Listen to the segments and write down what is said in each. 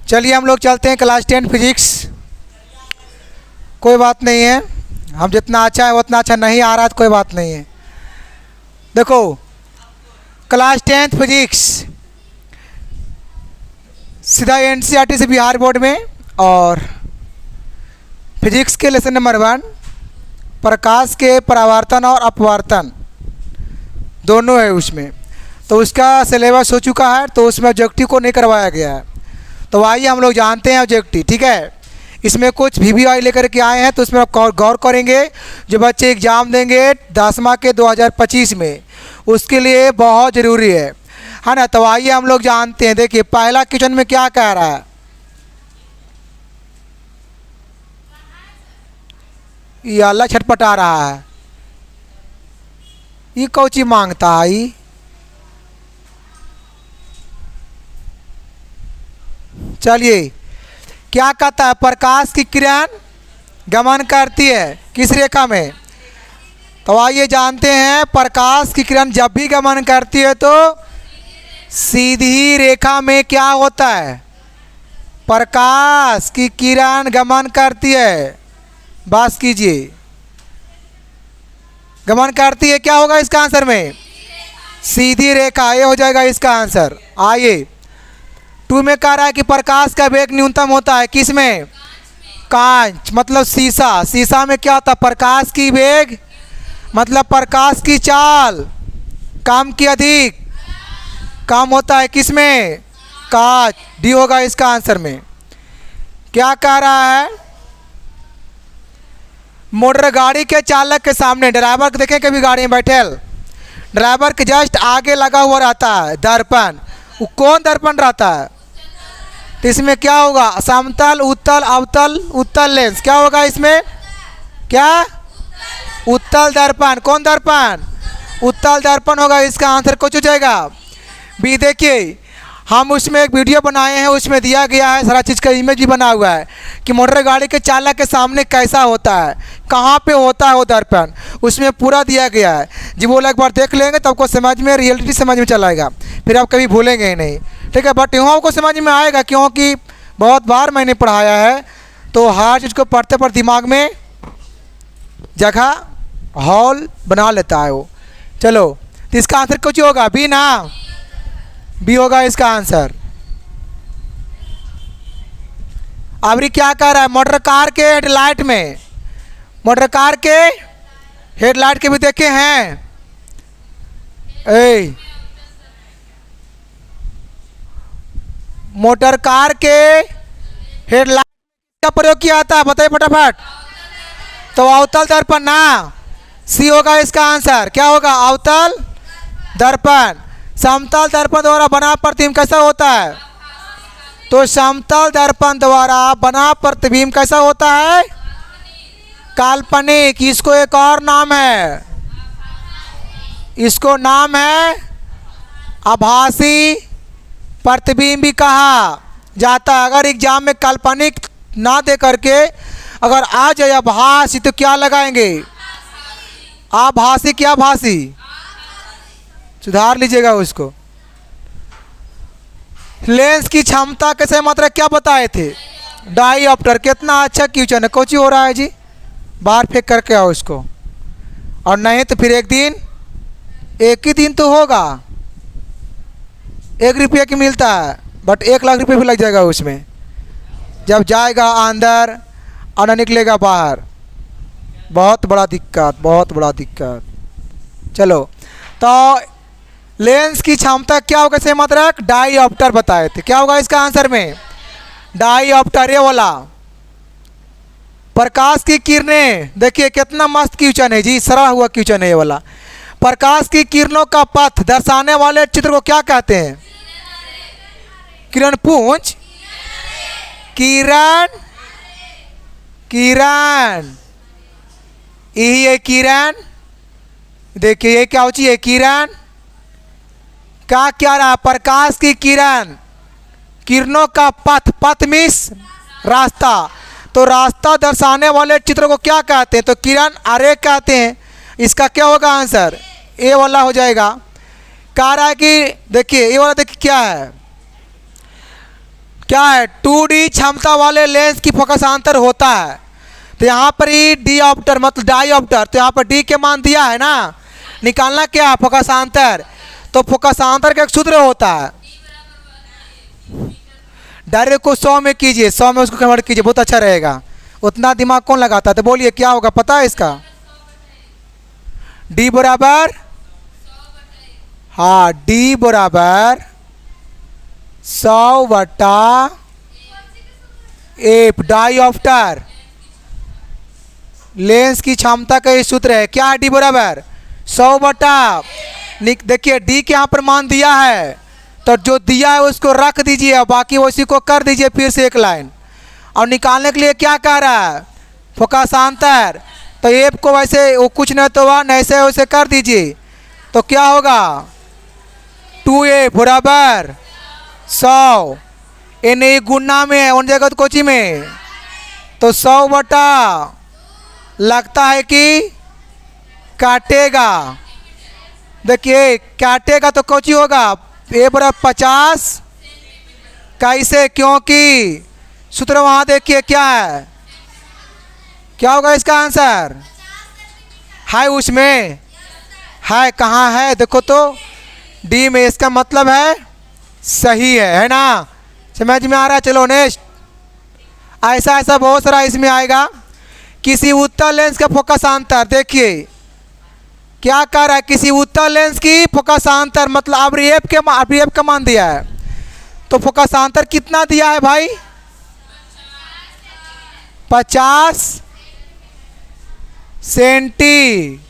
चलिए हम लोग चलते हैं क्लास 10 फिजिक्स। कोई बात नहीं है, हम जितना अच्छा है उतना अच्छा नहीं आ रहा है तो कोई बात नहीं है। देखो क्लास 10 फिजिक्स सीधा एनसीईआरटी से बिहार बोर्ड में, और फिजिक्स के लेसन नंबर 1 प्रकाश के परावर्तन और अपवर्तन दोनों है उसमें। तो उसका सिलेबस हो चुका है, तो उसमें ऑब्जेक्टिव को नहीं करवाया गया है। तो आइए हम लोग जानते हैं ऑब्जेक्टिव। ठीक है, इसमें कुछ VVI लेकर के आए हैं, तो उसमें आप गौर करेंगे। जो बच्चे एग्ज़ाम देंगे 10वां के 2025 में, उसके लिए बहुत ज़रूरी है ना। तो आइए हम लोग जानते हैं। देखिए पहला क्वेश्चन में क्या कह रहा है, ये अल्लाह छटपटा रहा है, ये कौची मांगता है ये। चलिए क्या कहता है, प्रकाश की किरण गमन करती है किस रेखा में। तो आइए जानते हैं, प्रकाश की किरण जब भी गमन करती है तो सीधी रेखा में क्या होता है। प्रकाश की किरण गमन करती है, बस कीजिए, गमन करती है, क्या होगा इसका आंसर में, सीधी रेखा। ये हो जाएगा इसका आंसर। आइए 2 में कह रहा है कि प्रकाश का वेग न्यूनतम होता है किस में, कांच मतलब शीशा। शीशा में क्या होता है, प्रकाश की वेग मतलब प्रकाश की चाल कम की अधिक कम होता है किस में, कांच। डी होगा इसका आंसर में। क्या कह रहा है, मोटर गाड़ी के चालक के सामने ड्राइवर को देखें, कभी गाड़ी में बैठे ड्राइवर के जस्ट आगे लगा हुआ रहता है दर्पण। वो कौन दर्पण रहता है, तो इसमें क्या होगा, समतल उत्तल अवतल उत्तल लेंस। क्या होगा इसमें, क्या, उत्तल दर्पण। कौन दर्पण, उत्तल दर्पण होगा इसका आंसर। कुछ हो जाएगा बी। देखिए हम उसमें एक वीडियो बनाए हैं, उसमें दिया गया है सारा चीज़ का इमेज भी बना हुआ है कि मोटर गाड़ी के चालक के सामने कैसा होता है, कहाँ पे होता है वो दर्पण, उसमें पूरा दिया गया है। जब वो एक बार देख लेंगे तब आपको समझ में, रियलिटी समझ में चला आएगा, फिर आप कभी भूलेंगे ही नहीं। ठीक है, बट यूँ आपको समझ में आएगा क्योंकि बहुत बार मैंने पढ़ाया है, तो हर चीज़ को पढ़ते पर दिमाग में जगह हॉल बना लेता है वो। चलो तो इसका आंसर कुछ होगा बी ना, बी होगा इसका आंसर। अभी क्या कह रहा है, मोटर कार के हेडलाइट में, मोटर कार के हेडलाइट के भी देखे हैं, मोटर कार के हेडलाइट का प्रयोग किया था, बताइए फटाफट। तो अवतल दर्पण ना, सी होगा इसका आंसर। क्या होगा, अवतल दर्पण। समतल दर्पण द्वारा बना प्रतिबिंब कैसा होता है, तो समतल दर्पण द्वारा बना प्रतिबिंब कैसा होता है, काल्पनिक। इसको एक और नाम है, इसको नाम है आभासी प्रतिबिंब भी कहा जाता है। अगर एग्जाम में काल्पनिक ना दे करके अगर आ जाए आभासी, तो क्या लगाएंगे, आभासी। क्या भासी, सुधार लीजिएगा उसको। लेंस की क्षमता के सही मात्रा क्या बताए थे, डाईऑप्टर। कितना अच्छा क्वेश्चन है, कोची हो रहा है जी, बाहर फेंक करके आओ इसको, और नहीं तो फिर एक ही दिन तो होगा, 1 रुपये की मिलता है, बट 1 लाख रुपये भी लग जाएगा उसमें, जब जाएगा अंदर और न निकलेगा बाहर। बहुत बड़ा दिक्कत, बहुत बड़ा दिक्कत। चलो तो लेंस की क्षमता क्या होगा सही मात्रा, डाईऑप्टर बताए थे। क्या होगा इसका आंसर में, डाईऑप्टर। ये वाला प्रकाश की किरणें, देखिए कितना मस्त क्वेश्चन है जी, सरा हुआ क्वेश्चन है ये वाला। प्रकाश की किरणों का पथ दर्शाने वाले चित्र को क्या कहते हैं, किरण पुंज, किरण, किरण, यही है किरण। देखिए ये क्या होती है, किरण। क्या रहा, प्रकाश की किरण, किरणों का पथ, पथ मीन्स रास्ता, तो रास्ता दर्शाने वाले चित्र को क्या कहते हैं, तो किरण आरेख कहते हैं। इसका क्या होगा आंसर, ए वाला हो जाएगा। कह रहा है कि देखिए ये वाला देखिए क्या है, क्या है 2D क्षमता वाले लेंस की फोकसांतर होता है। तो यहाँ पर ही डिऑप्टर मतलब डाइऑप्टर, तो यहाँ पर डी के मान दिया है ना, निकालना क्या है फोकसांतर। तो फोकसांतर का एक सूत्र होता है, डायरेक्ट को 100 में कीजिए, 100 में उसको कन्वर्ट कीजिए, बहुत अच्छा रहेगा। उतना दिमाग कौन लगाता है। तो बोलिए क्या होगा पता है इसका, डी बराबर, हाँ डी बराबर 100/F डाइऑप्टर लेंस की क्षमता का ये सूत्र है। क्या है डी बराबर 100/, देखिए डी के यहाँ पर मान दिया है, तो जो दिया है उसको रख दीजिए, बाकी उसी को कर दीजिए फिर से एक लाइन। और निकालने के लिए क्या कह रहा है फोकसांतर, तो एफ को वैसे वो कुछ नहीं तो वन ऐसे वैसे कर दीजिए, तो क्या होगा 2F बराबर 100, नहीं गुना में है उन जगह कोची में, तो 100/, लगता है कि काटेगा, देखिए काटेगा तो कोची होगा ए बराबर 50, कैसे, क्योंकि सूत्र वहाँ देखिए क्या है, क्या होगा इसका आंसर, है उसमें, है कहाँ है देखो तो डी में, इसका मतलब है सही है ना, समझ में आ रहा है। चलो नेक्स्ट, ऐसा ऐसा बहुत सारा इसमें आएगा। किसी उत्तल लेंस का फोकसांतर, देखिए क्या कर रहा है, किसी उत्तल लेंस की फोकसांतर मतलब अब एफ का मान दिया है, तो फोकसांतर कितना दिया है भाई 50 सेंटी,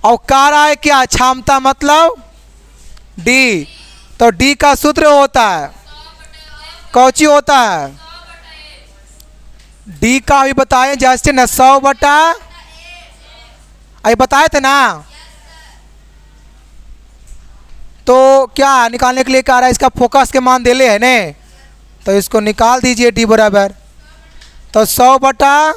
और कह रहा है क्या क्षमता मतलब डी, तो डी का सूत्र होता है कौची होता है, डी का अभी बताए जैसे न 100/, अभी बताए थे ना। तो क्या निकालने के लिए कह रहा है, इसका फोकस के मान देले है ने, तो इसको निकाल दीजिए डी बराबर, तो 100/,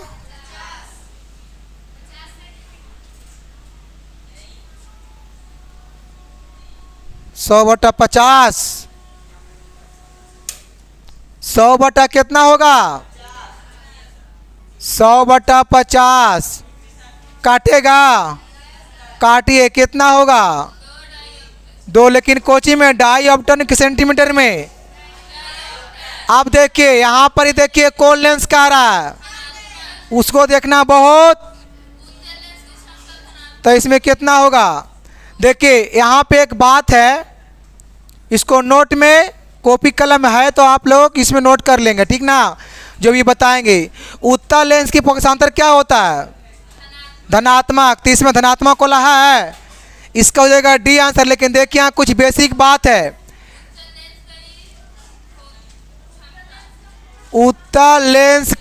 (100/50), 100/ कितना होगा 100/50, काटेगा, काटिए कितना होगा 2, लेकिन कोची में डाइऑप्टर के सेंटीमीटर में। अब देखिए यहाँ पर ही देखिए कौन लेंस कह रहा है, उसको देखना बहुत, तो इसमें कितना होगा, देखिए यहाँ पे एक बात है, इसको नोट में कॉपी कलम है तो आप लोग इसमें नोट कर लेंगे, ठीक ना, जो भी बताएंगे। उत्तल लेंस की फोकसांतर क्या होता है धनात्मक, तो इसमें धनात्मक को लहा है, इसका हो जाएगा डी आंसर। लेकिन देखिए यहाँ कुछ बेसिक बात है, उत्तल लेंस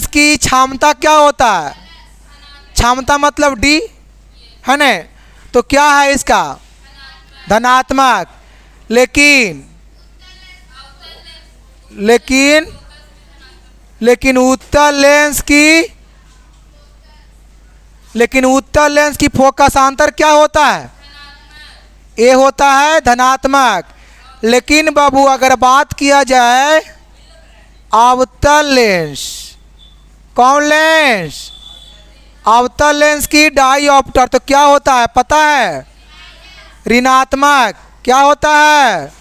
की क्षमता क्या होता है, क्षमता मतलब डी है न, तो क्या है इसका धनात्मक, लेकिन उत्तल लेंस की फोकसांतर क्या होता है, ए होता है धनात्मक। लेकिन बाबू अगर बात किया जाए अवतल लेंस, कौन लेंस, अवतल लेंस की डाइऑप्टर, तो क्या होता है पता है ऋणात्मक, क्या होता है।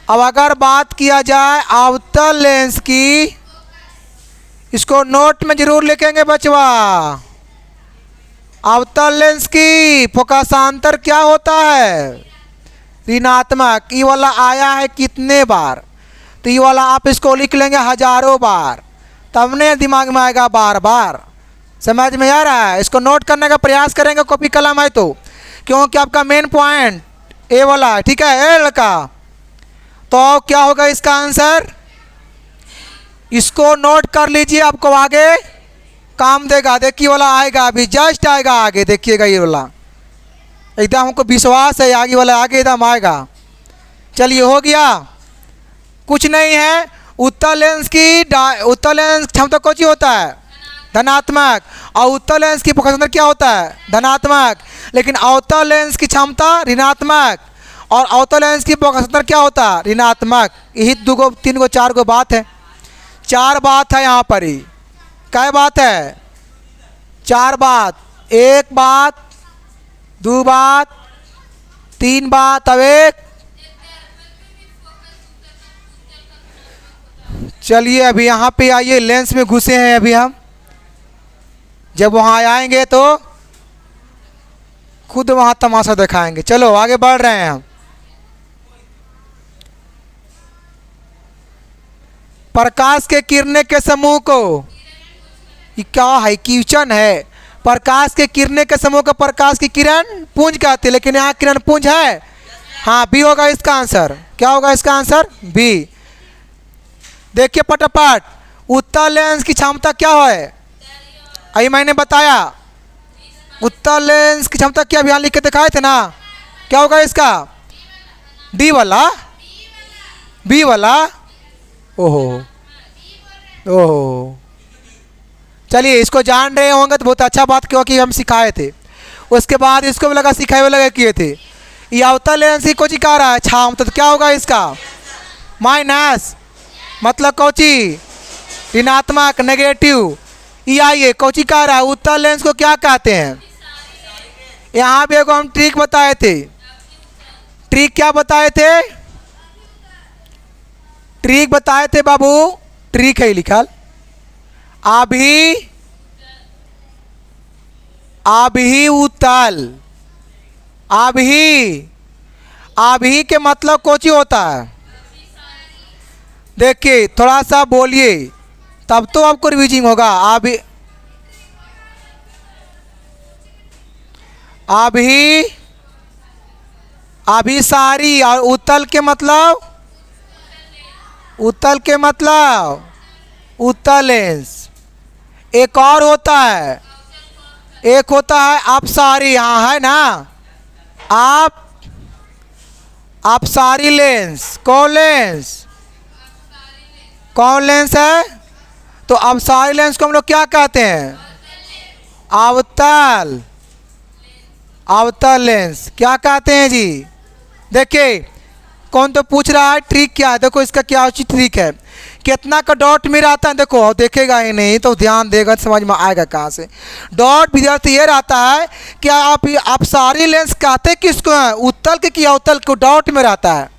अब अगर बात किया जाए अवतल लेंस की, इसको नोट में जरूर लिखेंगे बचवा, अवतल लेंस की फोकसांतर क्या होता है ऋणात्मक। ये वाला आया है कितने बार, तो ये वाला आप इसको लिख लेंगे हजारों बार, तब ने दिमाग में आएगा बार बार, समझ में आ रहा है। इसको नोट करने का प्रयास करेंगे कॉपी कलम है तो, क्योंकि आपका मेन पॉइंट ए वाला है, ठीक है ए लड़का। तो क्या होगा इसका आंसर, इसको नोट कर लीजिए, आपको आगे काम देगा। देखिए वाला आएगा अभी जस्ट आएगा आगे, देखिएगा ये वाला एकदम हमको विश्वास है आगे वाला आगे एकदम आएगा। चलिए हो गया, कुछ नहीं है। उत्तल लेंस क्षमता कौन सी होता है धनात्मक, और उत्तल लेंस की फोकसांतर क्या होता है धनात्मक, लेकिन अवतल लेंस की क्षमता ऋणात्मक, और अवतल लेंस की फोकस क्या होता है? ऋणात्मक। यही 2 गो 3 गो 4 गो बात है, 4 बात है यहाँ पर ही। क्या बात है? 4 बात। 1 बात, 2 बात, 3 बात, अब 1। चलिए अभी यहाँ पे आइए, लेंस में घुसे हैं अभी हम। जब वहाँ आएंगे तो खुद वहाँ तमाशा दिखाएंगे। चलो आगे बढ़ रहे हैं हम। प्रकाश के किरणें के समूह को, ये क्या है? क्वेश्चन है। प्रकाश के किरणें के समूह को प्रकाश की किरण पुंज कहते हैं, लेकिन यहाँ किरण पुंज है? हाँ, बी होगा इसका आंसर। क्या होगा इसका आंसर? बी। देखिए फटाफट, उत्तल लेंस की क्षमता क्या है? अभी मैंने बताया उत्तल लेंस की क्षमता क्या, यहाँ लिख के दिखाए थे ना। क्या होगा इसका? डी वाला, बी वाला। ओहो ओहो, चलिए इसको जान रहे होंगे तो बहुत अच्छा बात, क्योंकि हम सिखाए थे। उसके बाद इसको भी लगा सिखाए हुए लगा किए थे। ये अवतल लेंस की कोची कह रहा है छाम, तो क्या होगा इसका? माइनस, मतलब कोची? ऋणात्मक, नेगेटिव। ये आइए कोची कह रहा है उत्तल लेंस को क्या कहते हैं? यहाँ भी हम ट्रिक बताए थे। ट्रिक क्या बताए थे? ट्रिक बताए थे बाबू, ट्रिक है लिखल। अभी उत्तल, अभी के मतलब कोची होता है? देखिए थोड़ा सा बोलिए तब तो आपको रिवीजिंग होगा। अभी सारी, और उत्तल के मतलब, उत्तल के मतलब उत्तल लेंस। एक और होता है, एक होता है अपसारी, यहाँ है ना अपसारी लेंस। कौन लेंस? कौन लेंस है? तो अपसारी लेंस को हम लोग क्या कहते हैं? अवतल, अवतल लेंस क्या कहते हैं जी? देखिए कौन तो पूछ रहा है ट्रिक क्या है। देखो इसका क्या उचित ट्रिक है। कितना का डॉट में रहता है? देखो देखेगा ही नहीं तो ध्यान देगा तो समझ में आएगा कहाँ से। डॉट विद्यार्थी ये रहता है कि आप सारी लेंस कहते किसको हैं? उत्तल के कि अवतल को? डॉट में रहता है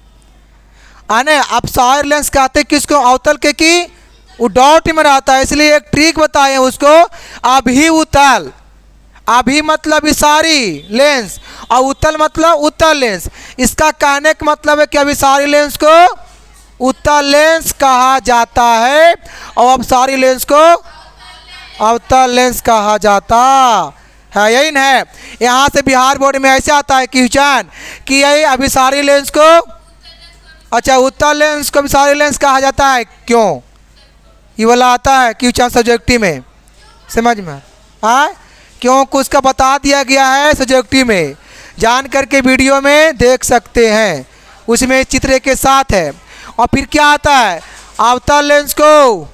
आने। आप सारी लेंस कहते किसको? अवतल के कि वो डॉट में रहता है। इसलिए एक ट्रिक बताए उसको, अभी उत्तल। अभी मतलब सारी लेंस, और उत्तल मतलब उत्तल लेंस। इसका कहने का मतलब है कि अभी सारी लेंस को उत्तल लेंस कहा जाता है, और अब सारी लेंस को अवतल लेंस कहा जाता है। यही ना है। यहाँ से बिहार बोर्ड में ऐसे आता है क्वेश्चन कि यही अभी सारी लेंस को, अच्छा उत्तल लेंस को भी सारी लेंस कहा जाता है। क्यों? ये वाला आता है क्वेश्चन सब्जेक्टिव में, समझ में आए? क्योंकि उसका बता दिया गया है सब्जेक्टिव में, जान करके वीडियो में देख सकते हैं, उसमें चित्र के साथ है। और फिर क्या आता है? अवतल लेंस को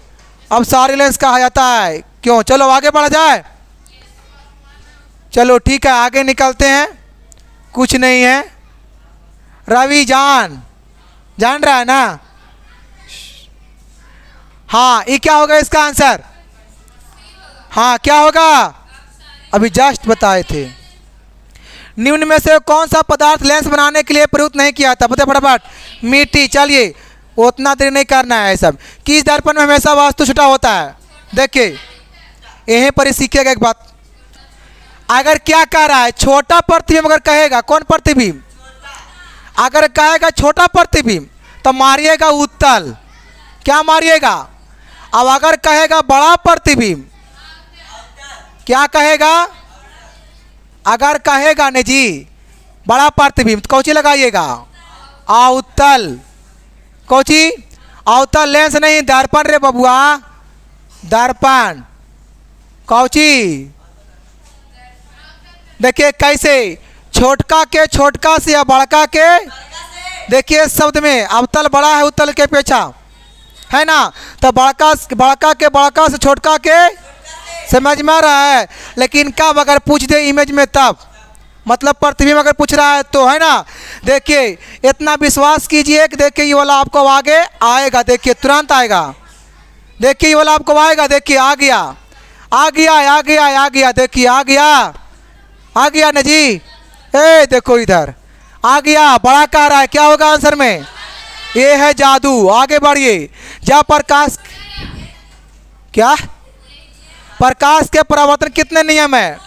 अब सारी लेंस कहा जाता है। क्यों? चलो आगे बढ़ा जाए। चलो ठीक है आगे निकलते हैं। कुछ नहीं है। रवि जान रहा है ना? हाँ, ये क्या होगा इसका आंसर? हाँ क्या होगा? अभी जस्ट बताए थे। निम्न में से कौन सा पदार्थ लेंस बनाने के लिए प्रयुक्त नहीं किया था? बताए फटाफट। मिट्टी। चलिए उतना देर नहीं करना है सब। किस दर्पण में हमेशा वास्तु छोटा होता है? देखिए यहीं पर ही सीखेगा एक बात। अगर क्या कह रहा है छोटा प्रतिबिंब, अगर कहेगा कौन प्रतिबिंब, अगर कहेगा छोटा प्रतिबिंब तो मारिएगा उत्तल। क्या मारिएगा? अब अगर कहेगा बड़ा प्रतिबिंब, क्या कहेगा? अगर कहेगा ने जी बड़ा प्रतिबिंब तो कौची लगाइएगा? अवतल। कौची? अवतल लेंस नहीं, दर्पण रे बबुआ, दर्पण। कौची? देखिए कैसे छोटका के छोटका से या बड़का के, देखिए शब्द में अवतल बड़ा है उत्तल के अपेक्षा, है ना? तो बड़का के बड़का से छोटका के, समझ में आ रहा है? लेकिन कब अगर पूछ दे इमेज में तब मतलब पृथ्वी में अगर पूछ रहा है तो, है ना। देखिए इतना विश्वास कीजिए कि देखिए ये वाला आपको आगे आएगा, देखिए तुरंत आएगा। देखिए ये वाला आपको आएगा, देखिए आ गया, आ गया, आ गया, आ गया, देखिए आ गया, आ गया ना जी। ए देखो इधर आ गया, बड़ा कह रहा है, क्या होगा आंसर में? ये है जादू। आगे बढ़िए। जब प्रकाश, क्या प्रकाश के परावर्तन कितने नियम है?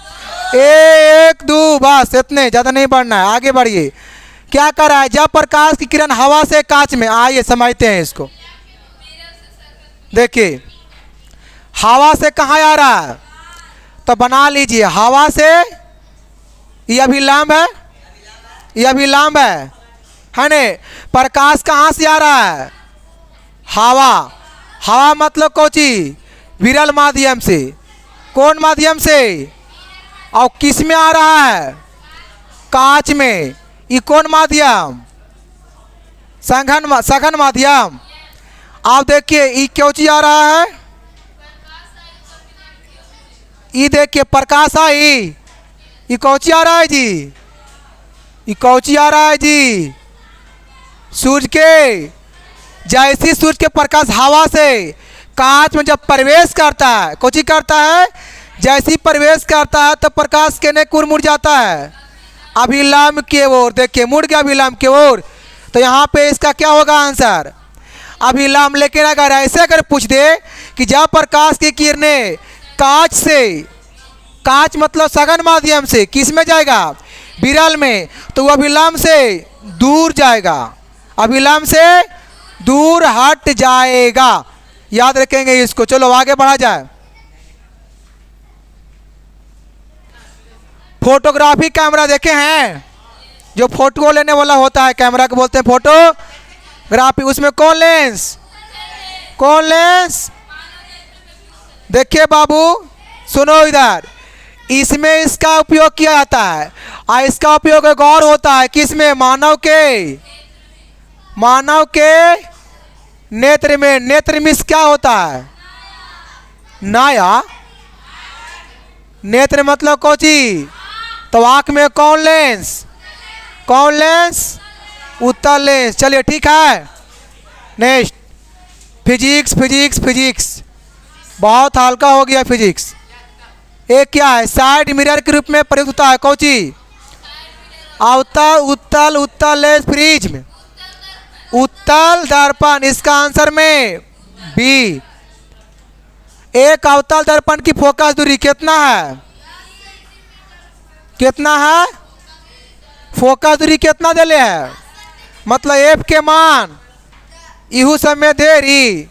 एक दो, बस इतने, ज़्यादा नहीं बढ़ना है। आगे बढ़िए। क्या कर रहा है? जब प्रकाश की किरण हवा से कांच में, आइए समझते हैं इसको। देखिए हवा से कहाँ आ रहा है, तो बना लीजिए हवा से, ये अभिलंब है, ये अभिलंब है ने। प्रकाश कहाँ से आ रहा है? हवा। हवा मतलब कौची? विरल माध्यम से। कौन माध्यम से? और किस में आ रहा है? कांच में। ये कौन माध्यम? सघन माध्यम। आप देखिए ये क्यों चीज आ रहा है? ये देखिए प्रकाश आई, ये कौची आ रहा है जी? ये कौची आ रहा है जी? सूर्य के। जैसी सूर्य के प्रकाश हवा से कांच में जब प्रवेश करता है, कौची करता है? जैसी प्रवेश करता है तो प्रकाश केने की ओर मुड़ जाता है? अभिलंब की ओर। देखिए मुड़ गया अभिलंब की ओर, तो यहाँ पे इसका क्या होगा आंसर? अभिलंब। लेकिन अगर ऐसे अगर पूछ दे कि जब प्रकाश की किरणें कांच से, कांच मतलब सघन माध्यम से किस में जाएगा? विरल में, तो वह अभिलंब से दूर जाएगा, अभिलंब से दूर हट जाएगा। याद रखेंगे इसको। चलो आगे बढ़ा जाए। फोटोग्राफी कैमरा देखे हैं? जो फोटो लेने वाला होता है कैमरा को बोलते हैं फोटोग्राफी। उसमें कौन लेंस? कौन लेंस? देखिए बाबू सुनो इधर, इसमें इसका उपयोग किया जाता है और इसका उपयोग एक और होता है किसमें? मानव के, मानव के नेत्र में। नेत्र में क्या होता है? नाया। नेत्र मतलब कौची? तो आंख में कौन लेंस? कौन लेंस? उत्तल लेंस। चलिए ठीक है। नेक्स्ट फिजिक्स, फिजिक्स, फिजिक्स बहुत हल्का हो गया फिजिक्स। एक क्या है? साइड मिरर के रूप में प्रयुक्त होता है, कौची? अवतल, उत्तल, उत्तल लेंस फ्रिज में, उत्तल दर्पण। इसका आंसर में बी। एक अवतल दर्पण की फोकस दूरी कितना है? कितना है? फोकस दूरी कितना दिले है? मतलब एफ के मान इहू समय देरी,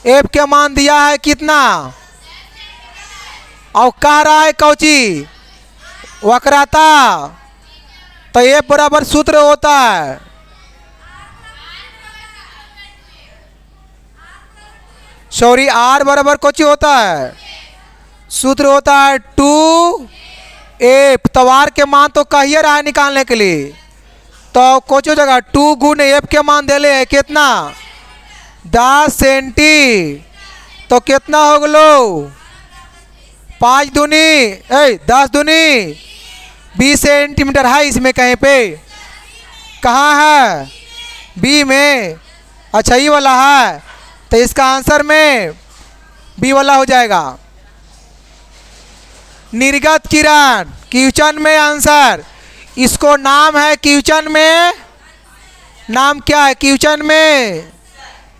एफ के मान दिया है कितना? और कह रहा है कौची? वक्रता। तो एफ बराबर सूत्र होता है, सॉरी आर बराबर कौची होता है? सूत्र होता है 2f। तो आर के मान तो कहिए रहा है निकालने के लिए, तो कोचो जगह 2 गुण एफ के मान देले है कितना? 10 सेंटी। तो कितना हो गलो? 5 दूनी 10 दूनी 20 सेंटीमीटर है इसमें कहीं पे। कहाँ है? बी में। अच्छा ये वाला है, तो इसका आंसर में बी वाला हो जाएगा। निर्गत किरण क्वेश्चन में आंसर, इसको नाम है क्वेश्चन में, नाम क्या है क्वेश्चन में?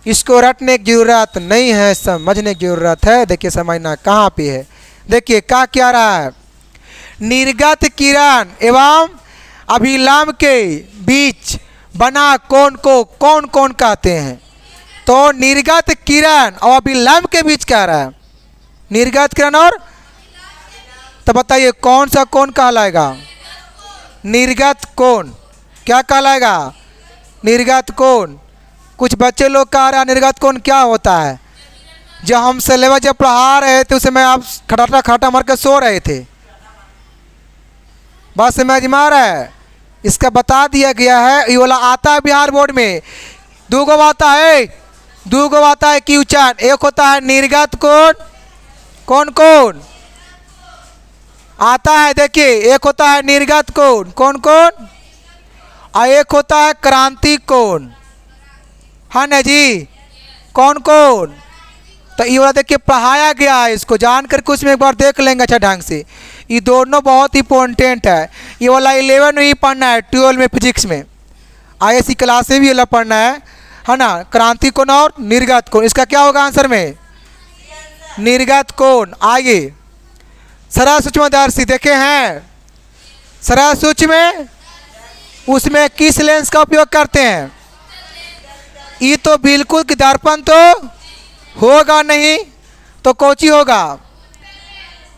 इसको रटने की जरूरत नहीं है, समझने की जरूरत है। देखिए समझना कहाँ पे है। देखिए क्या रहा है? निर्गत किरण एवं अभिलंब के बीच बना कोण को कौन कौन कहते हैं? तो निर्गत किरण और अभिलंब के बीच क्या रहा है? निर्गत किरण और, तो बताइए कौन सा कोण कहलाएगा? निर्गत कोण। क्या कहलाएगा? निर्गत कोण। कुछ बच्चे लोग कह रहे हैं निर्गत कोण क्या होता है? जब हम सिलेबस जब पढ़ा रहे थे उस समय आप खटाटा मार के सो रहे थे। बस समझ में आ रहा है? इसका बता दिया गया है। ये वाला आता है बिहार बोर्ड में। दो गो आता है, दो गो आता है क्वेश्चन। एक होता है निर्गत कोण, कौन कौन? आता है। देखिए, एक होता है निर्गत कोण, कौन कौन, और एक होता है क्रांति कोण, है ना जी, कौन कौन। तो ये वाला देखिए पढ़ाया गया है, इसको जान कर कुछ में एक बार देख लेंगे अच्छा ढंग से। ये दोनों बहुत इंपॉर्टेंट है। ये वाला 11 में ही पढ़ना है, 12 में फिजिक्स में, ISC क्लास में भी ये वाला पढ़ना है ना। क्रांति कोण और निर्गत कोण, इसका क्या होगा आंसर में, निर्गत कोण। आइए सरल सूक्ष्मदर्शी देखे हैं, सरल सूक्ष्म उसमें किस लेंस का उपयोग करते हैं। ये तो बिल्कुल कि दर्पण तो होगा नहीं, तो कौची होगा।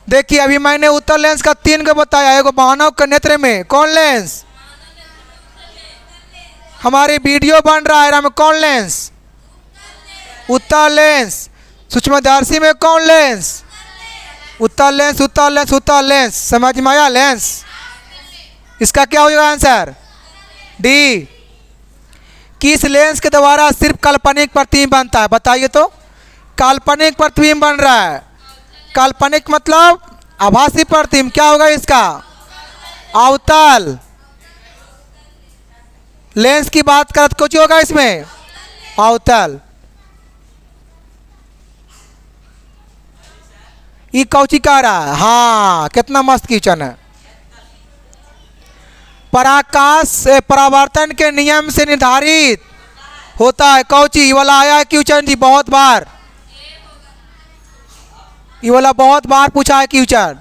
देखिए अभी मैंने उत्तल लेंस का 3 को बताया। एगो मानव के नेत्र में कौन लेंस, हमारी वीडियो बन रहा है में कौन लेंस, उत्तल लेंस। सूक्ष्मदर्शी में कौन लेंस, उत्तल लेंस, उत्तल लेंस, उत्तल लेंस। समझ में आया लेंस। इसका क्या हो जाएगा आंसर, डी। किस लेंस के द्वारा सिर्फ काल्पनिक प्रतिबिंब बनता है, बताइए तो। काल्पनिक प्रतिबिंब बन रहा है, काल्पनिक मतलब आभासी प्रतिबिंब, क्या होगा इसका, अवतल लेंस की बात करें तो कुछ होगा इसमें, अवतल। ये कौची कह रहा है, हाँ कितना मस्त क्वेश्चन है। पराकाश परावर्तन के नियम से निर्धारित होता है कौची, ये वाला आया है क्वेश्चन जी बहुत बार, ये वाला बहुत बार पूछा है क्वेश्चन।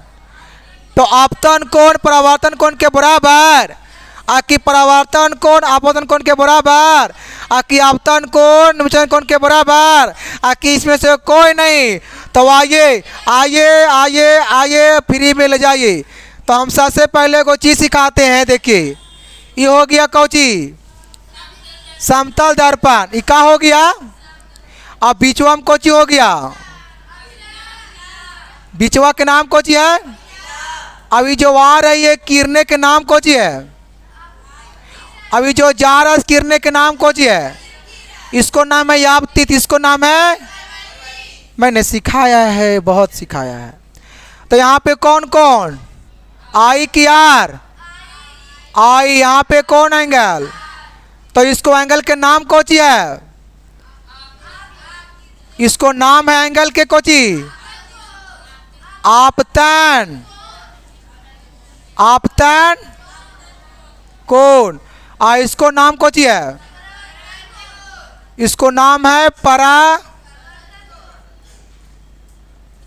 तो आपतन कोण परावर्तन कोण के बराबर, आकि परावर्तन कोण आपतन कोण के बराबर, आकि आपतन कोण विचलन कोण के बराबर, आकि इसमें से कोई नहीं। तो आइए आइए आइए आइए फ्री में ले जाइए। तो हम सबसे पहले को चीज़ सिखाते हैं। देखिए ये हो गया कौची, समतल दर्पण। ये क्या हो गया, अब बीचवा में कौची हो गया, बीचवा के नाम कौची है, अभी जो आ रही है किरने के नाम कौची है, अभी जो जा रहा है किरने के नाम कौची है, इसको नाम है यावतीत, इसको नाम है, मैंने सिखाया है, बहुत सिखाया है। तो यहाँ पे कौन कौन, आई की आर, आई यहाँ पे कौन एंगल, तो इसको एंगल के नाम कौची है, इसको नाम है एंगल के कौची, आपतन, आपतन कोण। इसको नाम कौची है, इसको नाम है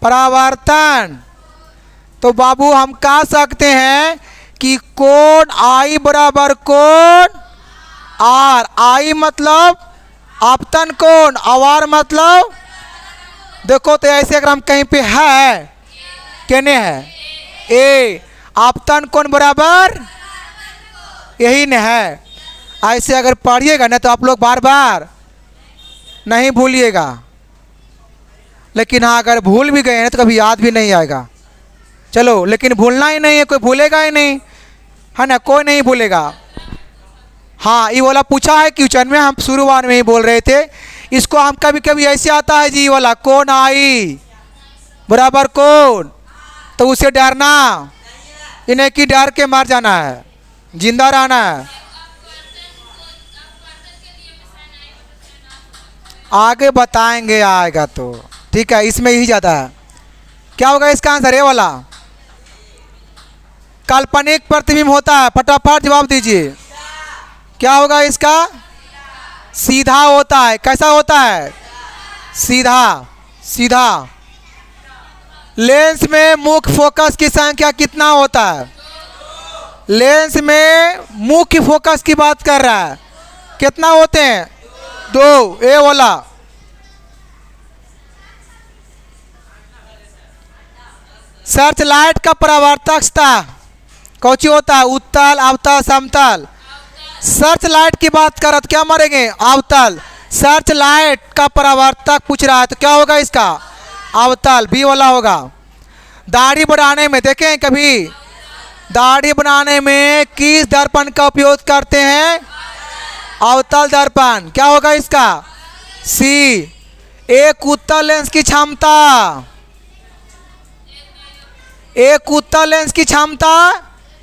परावर्तन। तो बाबू हम कह सकते हैं कि कोण आई बराबर कोण आर। आई मतलब आपतन कोण, आर मतलब देखो तो ऐसे अगर हम कहीं पे है कहने है ए, आपतन कोण बराबर यही न है। ऐसे अगर पढ़िएगा ना तो आप लोग बार बार नहीं भूलिएगा, लेकिन हाँ अगर भूल भी गए हैं तो कभी याद भी नहीं आएगा। चलो लेकिन भूलना ही नहीं है, कोई भूलेगा ही नहीं, है ना, कोई नहीं भूलेगा। हाँ ये वाला पूछा है क्वेश्चन में, हम शुरुआत में ही बोल रहे थे। इसको हम कभी कभी ऐसे आता है जी वाला, कोण आई बराबर कोण, तो उसे डरना इन्हें कि डर के मर जाना है, जिंदा रहना है। आगे बताएंगे आएगा तो ठीक है, इसमें ही ज़्यादा है। क्या होगा इसका आंसर, ये वाला काल्पनिक प्रतिबिंब होता है। फटाफट जवाब दीजिए, क्या होगा इसका, सीधा होता है। कैसा होता है, सीधा, सीधा। लेंस में मुख्य फोकस की संख्या कितना होता है, लेंस में मुख्य फोकस की बात कर रहा है, कितना होते हैं, 2। ए वाला सर्च लाइट का परावर्तकता कौची होता है, उत्तल अवतल समतल। सर्च लाइट की बात कर तो क्या मारेंगे, अवतल। सर्च लाइट का परावर्तक पूछ रहा है तो क्या होगा इसका, अवतल, बी वाला होगा। दाढ़ी बढ़ाने में देखें कभी, दाढ़ी बनाने में किस दर्पण का उपयोग करते हैं, अवतल दर्पण। क्या होगा इसका, सी। एक उत्तल लेंस की क्षमता, एक उत्तल लेंस की क्षमता,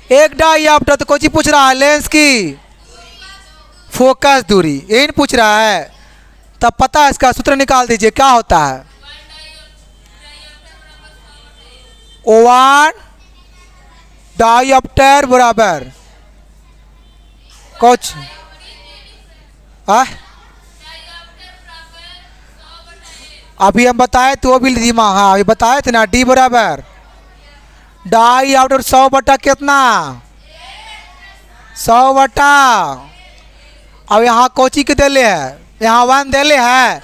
एक डाईऑप्टर। तो कोची पूछ रहा है? लेंस की फोकस दूरी, यही पूछ रहा है। तब पता है इसका सूत्र निकाल दीजिए, क्या होता है? O1 डाईऑप्टर बराबर कुछ अभी हम बताए तो वो भी धीमा। हाँ अभी बताए थे ना, डी बराबर डाईऑप्टर 100 बटा कितना? 100 बटा। अब यहाँ कोची के देले है, यहाँ 1 देले है,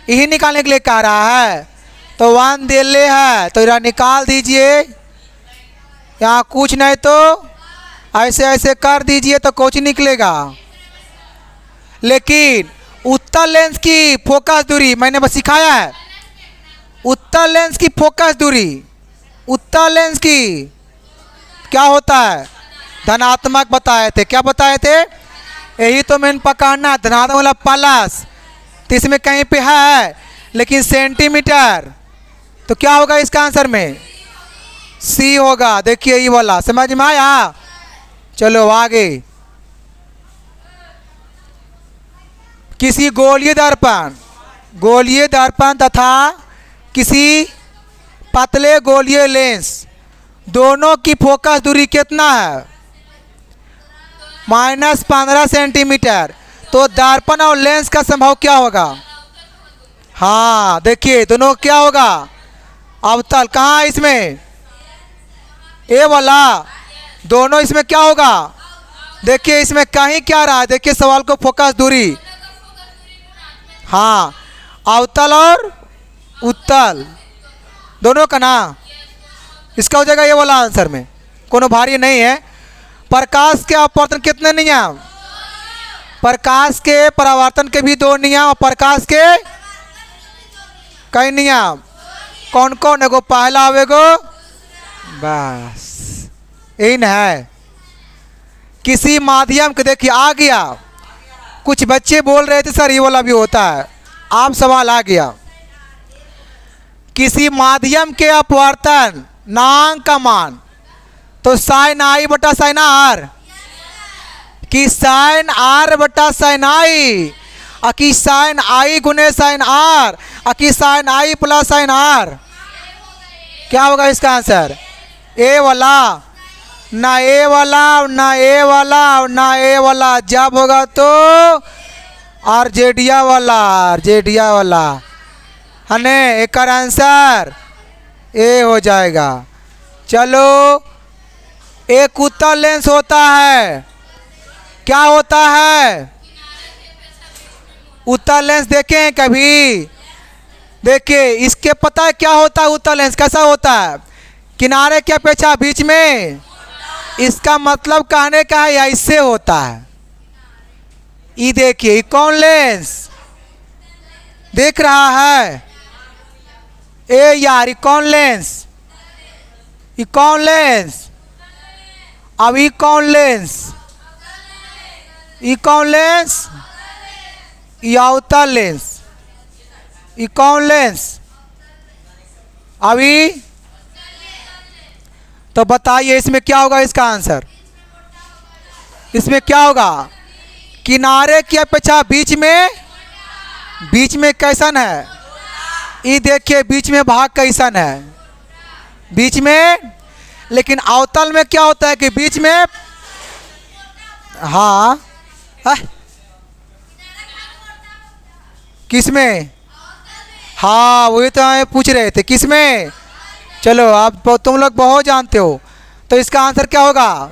यही निकालने के लिए कह रहा है। तो 1 देले है तो यहाँ निकाल दीजिए। यहाँ कुछ नहीं तो ऐसे ऐसे कर दीजिए तो कुछ निकलेगा। लेकिन उत्तल लेंस की फोकस दूरी मैंने बस सिखाया है। उत्तल लेंस की फोकस दूरी, उत्तल लेंस की क्या होता है? धनात्मक बताए थे। क्या बताए थे? यही तो मैंने पकड़ना, धनात्मक वाला प्लस। तो इसमें कहीं पे है लेकिन सेंटीमीटर, तो क्या होगा इसका आंसर में? सी होगा। देखिए ये वाला समझ में आया? चलो आगे। किसी गोलीय दर्पण, गोलीय दर्पण तथा किसी पतले गोलीय लेंस दोनों की फोकस दूरी कितना है? -15 सेंटीमीटर। तो दर्पण और लेंस का संभव क्या होगा? हाँ देखिए दोनों क्या होगा? अवतल। कहाँ इसमें? ए वाला। दोनों इसमें क्या होगा? देखिए इसमें कहीं क्या रहा है? देखिए सवाल को फोकस दूरी। हाँ अवतल और उत्तल दोनों का ना, इसका हो जाएगा ये वाला आंसर में। कोनो भारी नहीं है। प्रकाश के अपवर्तन कितने नियम? प्रकाश के परावर्तन के भी 2 नियम और प्रकाश के कई नियम। कौन कौन? एगो पहला आवेगो, बस यही न है। किसी माध्यम के, देखिए आ गया। कुछ बच्चे बोल रहे थे सर ये वाला भी होता है, आप सवाल आ गया। किसी माध्यम के अपवर्तन नांग का मान, तो साइन आई बटा साइन आर, कि साइन आर बटा साइन आई, कि साइन आई गुने साइन आर, कि sine I plus sine R. क्या होगा इसका आंसर? ए वाला। ना ए वाला ना ए वाला ना ए वाला। जब होगा तो आरजेडिया वाला, आरजेडिया वाला है ने। एक आंसर ए हो जाएगा। चलो एक उत्तल लेंस होता है, क्या होता है? उत्तल लेंस देखे हैं कभी? देखिए इसके पता है क्या होता है? उत्तल लेंस कैसा होता है? किनारे की अपेक्षा बीच में। इसका मतलब कहने का है ऐसे होता है। ये देखिए ये कौन लेंस देख रहा है? ए यार ये कौन लेंस? ये कौन लेंस? अब ये कौन लेंस? ये कौन लेंस? ये अवतल लेंस। ये कौन लेंस? अभी तो बताइए इसमें क्या होगा इसका आंसर? इसमें क्या होगा? किनारे की अपेक्षा बीच में, बीच में कैसन है? ये देखिए बीच में भाग कैसन है? बीच में। लेकिन अवतल में क्या होता है कि बीच में, हाँ किस में? हाँ वही तो हमें पूछ रहे थे किस में। चलो आप तुम लोग बहुत जानते हो। तो इसका आंसर क्या होगा?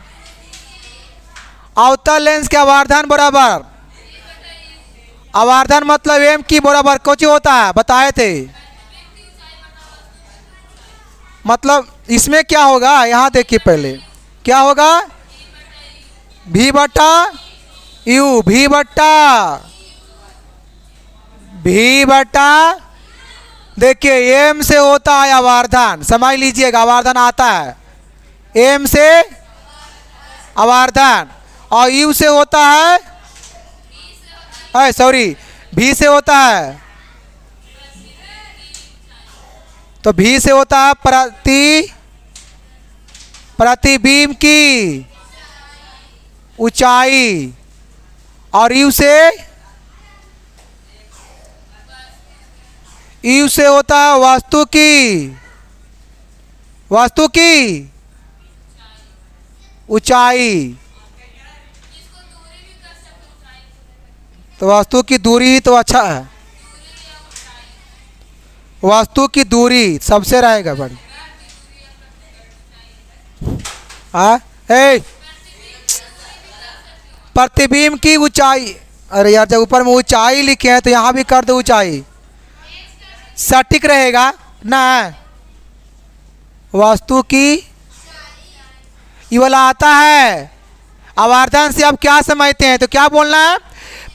अवतल लेंस के आवर्धन बराबर, आवर्धन मतलब एम की बराबर कुछ होता है, बताए थे। मतलब इसमें क्या होगा? यहाँ देखिए पहले क्या होगा? भी बटा यू, भी बटा भी बटा। देखिए एम से होता है आवर्धन, समझ लीजिएगा आवर्धन आता है एम से आवर्धन, और यू से होता है सॉरी भी से होता है। तो भी से होता है प्रति प्रतिबिंब की ऊंचाई। और यू से होता है वस्तु की ऊंचाई। तो वस्तु की दूरी ही तो अच्छा है, वस्तु की दूरी सबसे रहेगा बड़ी। हाँ प्रतिबिंब की ऊंचाई। अरे यार, जब ऊपर में ऊंचाई लिखे हैं तो यहाँ भी कर दो ऊंचाई, सटीक रहेगा ना। वस्तु की ये वाला आता है आवर्धन से। आप क्या समझते हैं? तो क्या बोलना है?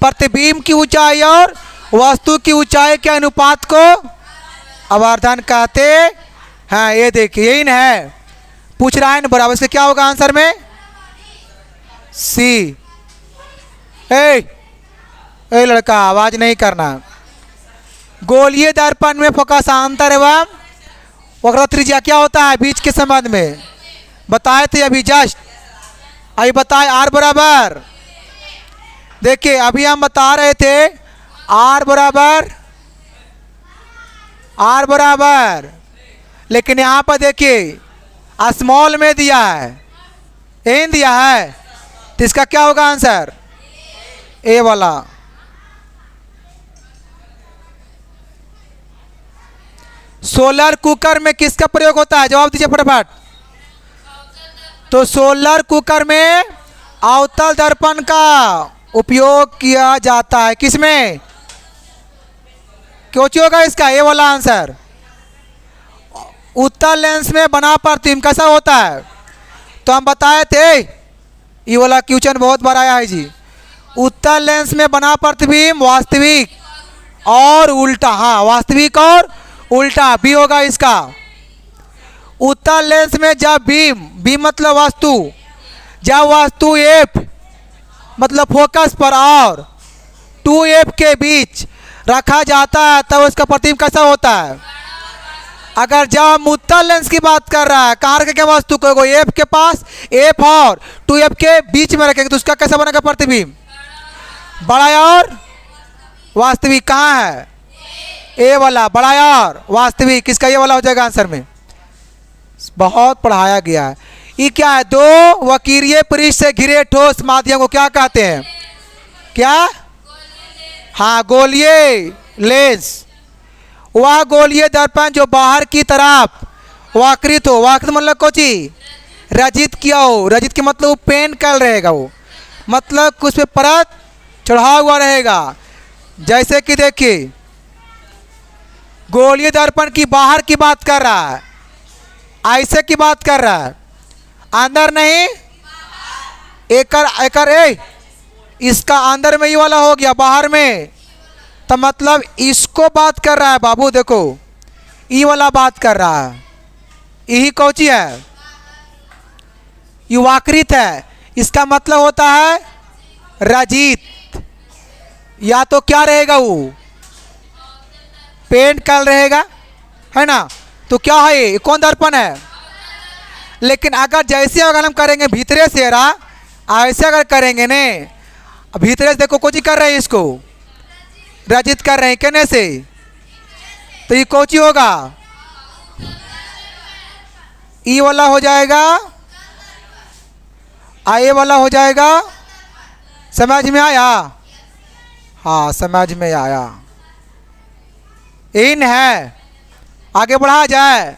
प्रतिबिंब की ऊंचाई और वस्तु की ऊंचाई के अनुपात को आवर्धन कहते हैं। ये देखिए, यही ना है, पूछ रहा है ना बराबर से। क्या होगा आंसर में? सी। ए लड़का, आवाज नहीं करना। गोलीय दर्पण में फोकसांतर एवं वक्र त्रिज्या क्या होता है बीच के संबंध में? बताए थे अभी जस्ट, अभी बताए आर बराबर। देखिए अभी हम बता रहे थे आर बराबर, लेकिन यहाँ पर देखिए स्मॉल में दिया है, एन दिया है, तो इसका क्या होगा आंसर? ए वाला। सोलर कुकर में किसका प्रयोग होता है? जवाब दीजिए फटाफट। तो सोलर कुकर में अवतल दर्पण का उपयोग किया जाता है। किसमें? क्यों होगा इसका? ए वाला आंसर। उत्तल लेंस में बना प्रतिबिंब कैसा होता है? तो हम बताए थे, ये वाला क्वेश्चन बहुत बार आया है जी। उत्तल लेंस में बना प्रतिबिंब वास्तविक और उल्टा। हाँ, वास्तविक और उल्टा भी होगा इसका। उत्तल लेंस में जब बीम मतलब वस्तु, जब वस्तु एफ मतलब फोकस पर और 2F के बीच रखा जाता है तब उसका प्रतिबिंब कैसा होता है? अगर जब हम उत्तल लेंस की बात कर रहा है, कहाँ रखेंगे वस्तु को? एफ के पास, एफ और 2F के बीच में रखेंगे तो उसका कैसा बनेगा प्रतिबिंब? बड़ा और वास्तविक। कहाँ है? ए वाला, बड़ा और वास्तविक। किसका? ये वाला हो जाएगा आंसर में। बहुत पढ़ाया गया है। ये क्या है? दो वक्रीय पृष्ठ से घिरे ठोस माध्यम को क्या कहते हैं? क्या? हाँ, गोलीय लेंस। वह गोलीय दर्पण जो बाहर की तरफ वक्रित हो, वक्र मतलब कोची रजित किया हो। रजित के मतलब वो पेंट कर रहेगा, वो मतलब कुछ पे परत चढ़ा हुआ रहेगा। जैसे कि देखिए गोलीय दर्पण की बाहर की बात कर रहा है, ऐसे की बात कर रहा है, अंदर नहीं। इसका अंदर में ये वाला हो गया, बाहर में, तो मतलब इसको बात कर रहा है बाबू। देखो ये वाला बात कर रहा है, यही कौची है? युवाकृत है। इसका मतलब होता है रजित। या तो क्या रहेगा? वो पेंट कल रहेगा, है ना। तो क्या है ये? कौन दर्पण है? लेकिन अगर जैसे अगर हम करेंगे भीतरे से, ऐसे अगर करेंगे ने, भीतरे से देखो कोची कर रहे हैं, इसको रजित कर रहे हैं कहने से, तो ये कोची होगा? ई वाला हो जाएगा, ए वाला हो जाएगा। समझ में आया? हाँ, समझ में आया। इन है। आगे बढ़ा जाए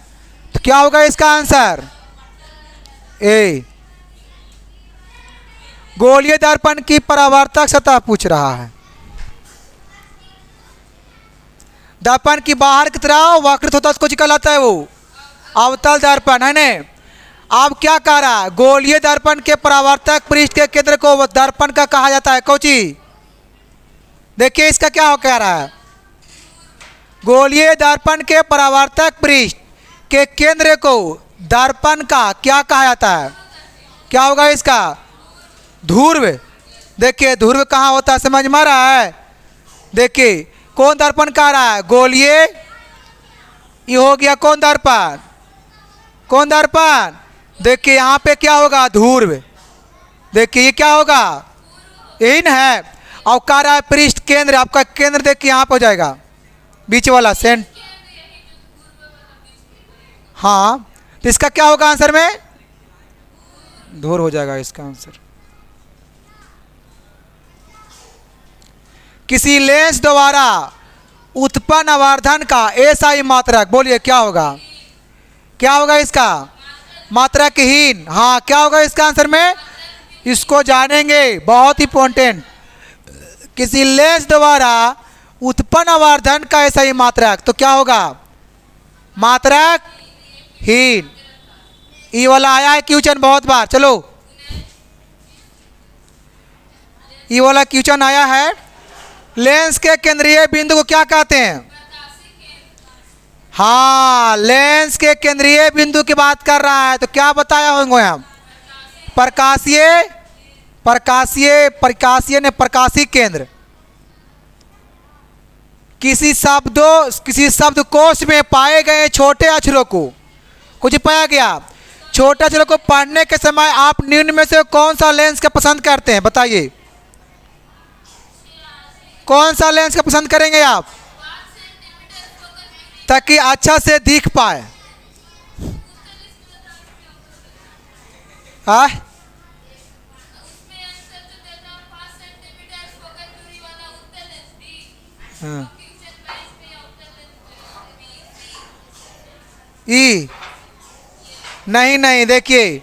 तो क्या होगा इसका आंसर? ए। गोलीय दर्पण की परावर्तक सतह पूछ रहा है। दर्पण की बाहर की तरफ वक्रित होता है, उसको कहलाता है वो अवतल दर्पण, है ना। अब क्या कह रहा है? गोलीय दर्पण के परावर्तक पृष्ठ के केंद्र को दर्पण का कहा जाता है। कौची? देखिए इसका क्या हो कह रहा है? गोलीय दर्पण के परावर्तक पृष्ठ के केंद्र को दर्पण का क्या कहा जाता है? क्या होगा इसका? ध्रुव। देखिए ध्रुव कहाँ होता है, समझ में आ रहा है? देखिए कौन दर्पण कह रहा है? गोलीय। ये हो गया कौन दर्पण? कौन दर्पण? देखिए यहाँ पे क्या होगा, ध्रुव। देखिए ये क्या होगा, इन है। और कह रहा है पृष्ठ केंद्र, आपका केंद्र देखिए यहाँ पे हो जाएगा, बीच वाला सेंट। हाँ, तो इसका क्या होगा आंसर में, ध्रुव हो जाएगा इसका आंसर। किसी लेंस द्वारा उत्पन्न आवर्धन का एसआई मात्रक, बोलिए क्या होगा, क्या होगा इसका, मात्रकहीन। हाँ, क्या होगा इसका आंसर में, इसको जानेंगे, बहुत इंपॉर्टेंट। किसी लेंस द्वारा उत्पन्न आवर्धन का एसआई मात्रक, तो क्या होगा, मात्रकहीन। ये वाला आया है क्वेश्चन बहुत बार। चलो, ये वाला क्वेश्चन आया है, लेंस के केंद्रीय बिंदु को क्या कहते हैं। हाँ, लेंस के केंद्रीय बिंदु की बात कर रहा है, तो क्या बताया होंगे हम, प्रकाशीय, प्रकाशीय, प्रकाशीय ने प्रकाशी केंद्र। किसी शब्दकोश में पाए गए छोटे अक्षरों को, कुछ पाया गया छोटे अक्षरों को पढ़ने के समय आप निम्न में से कौन सा लेंस का पसंद करते हैं, बताइए कौन सा लेंस का पसंद करेंगे आप, ताकि अच्छा से दिख पाए। हाँ, ई नहीं नहीं, देखिए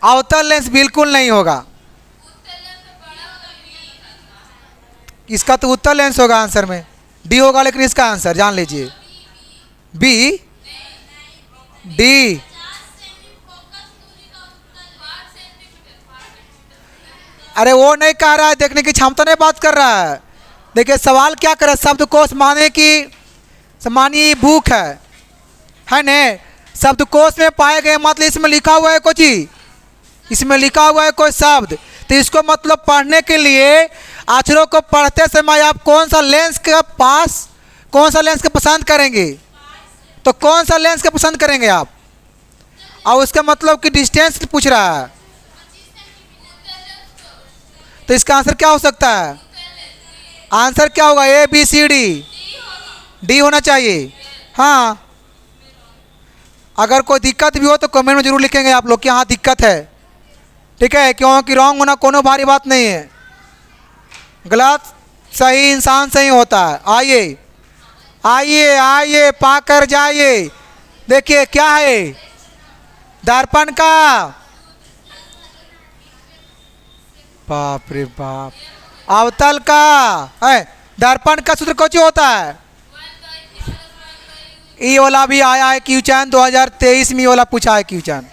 अवतल लेंस बिल्कुल नहीं होगा, इसका तो उत्तल लेंस होगा आंसर में, डी होगा। लेकिन इसका आंसर जान लीजिए, बी, डी। अरे वो नहीं कह रहा है, देखने की क्षमता नहीं बात कर रहा है। देखिए सवाल क्या करे, शब्दकोश माने कि मानिए बुक है ने, शब्दकोश में पाए गए मतलब इसमें लिखा हुआ है कुछ, इसमें लिखा हुआ है कोई शब्द, तो इसको मतलब पढ़ने के लिए अक्षरों को पढ़ते समय आप कौन सा लेंस के पास, कौन सा लेंस का पसंद करेंगे, तो कौन सा लेंस का पसंद करेंगे आप। और उसका मतलब कि डिस्टेंस पूछ रहा है, तो इसका आंसर क्या हो सकता है, आंसर क्या होगा, A B C D, D होना चाहिए। हाँ, अगर कोई दिक्कत भी हो तो कमेंट में जरूर लिखेंगे आप लोग कि हाँ दिक्कत है, ठीक है, क्योंकि रॉन्ग होना कोनो भारी बात नहीं है, गलत सही इंसान सही होता है। आइए आइए आइए, पाकर जाइए। देखिए क्या है, दर्पण का, बाप रे बाप, अवतल का है, दर्पण का सूत्र कौन होता है, ये वाला भी आया है क्वेश्चन 2023 में, ये वाला पूछा है क्वेश्चन